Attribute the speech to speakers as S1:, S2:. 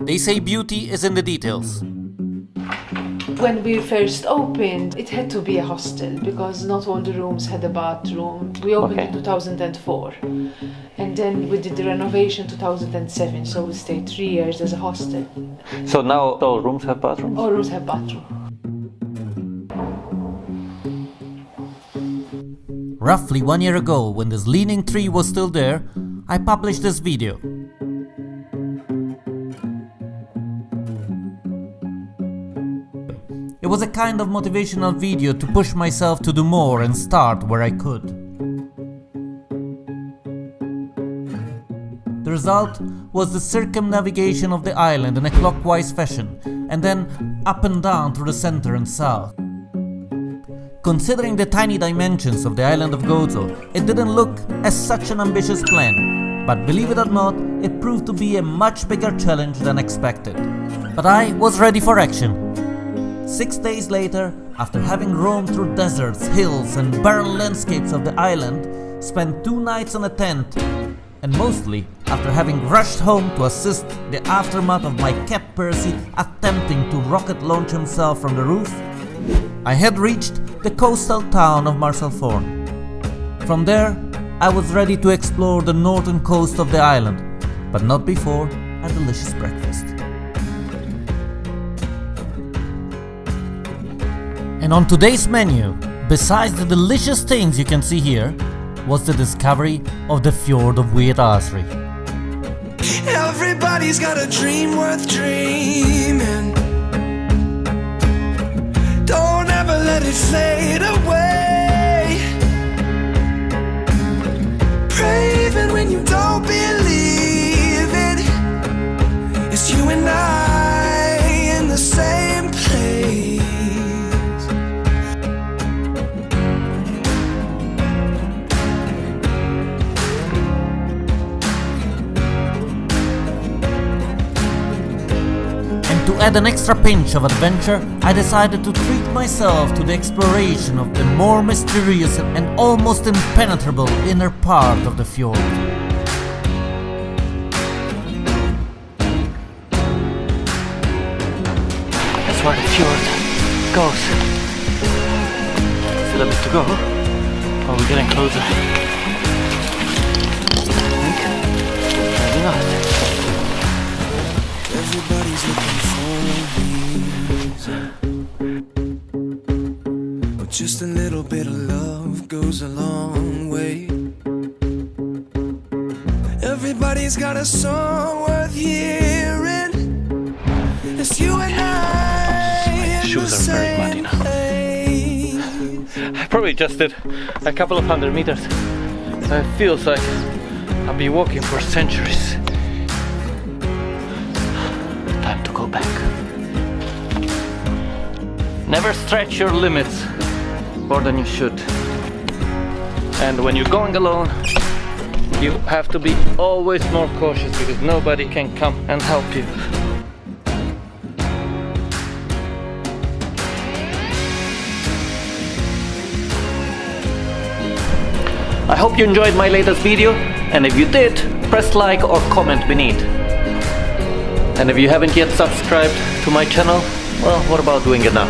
S1: They say beauty is in the details.
S2: When we first opened, it had to be a hostel because not all the rooms had a bathroom. We opened in 2004 and then we did the renovation 2007, so we stayed 3 years as a hostel.
S1: So now all rooms have bathrooms?
S2: All rooms have bathroom.
S1: Roughly 1 year ago, when this leaning tree was still there, I published this video. It was a kind of motivational video to push myself to do more and start where I could. The result was the circumnavigation of the island in a clockwise fashion, and then up and down through the center and south. Considering the tiny dimensions of the island of Gozo, it didn't look as such an ambitious plan, but believe it or not, it proved to be a much bigger challenge than expected. But I was ready for action. 6 days later, after having roamed through deserts, hills and barren landscapes of the island, spent 2 nights on a tent, and mostly after having rushed home to assist the aftermath of my cat Percy attempting to rocket launch himself from the roof, I had reached the coastal town of Marsalforn. From there, I was ready to explore the northern coast of the island, but not before a delicious breakfast. And on today's menu, besides the delicious things you can see here, was the discovery of the fjord of il-Għasri.
S3: Everybody's got a dream worth dreaming. Don't ever let it fade away. Pray even when you don't believe it. It's you and I in the same place.
S1: To add an extra pinch of adventure, I decided to treat myself to the exploration of the more mysterious and almost impenetrable inner part of the fjord.
S4: That's where the fjord goes. Still a bit to go. Oh, we're getting closer. Maybe not.
S3: Everybody's looking for reason, but just a little bit of love goes a long way. Everybody's got a song worth hearing. It's you and I.
S4: My shoes are very muddy now. I probably just did a couple of 100 meters. It feels like I'll be walking for centuries. Time to go back. Never stretch your limits more than you should. And when you're going alone, you have to be always more cautious because nobody can come and help you. I hope you enjoyed my latest video, and if you did, press like or comment beneath. And if you haven't yet subscribed to my channel, well, what about doing it now?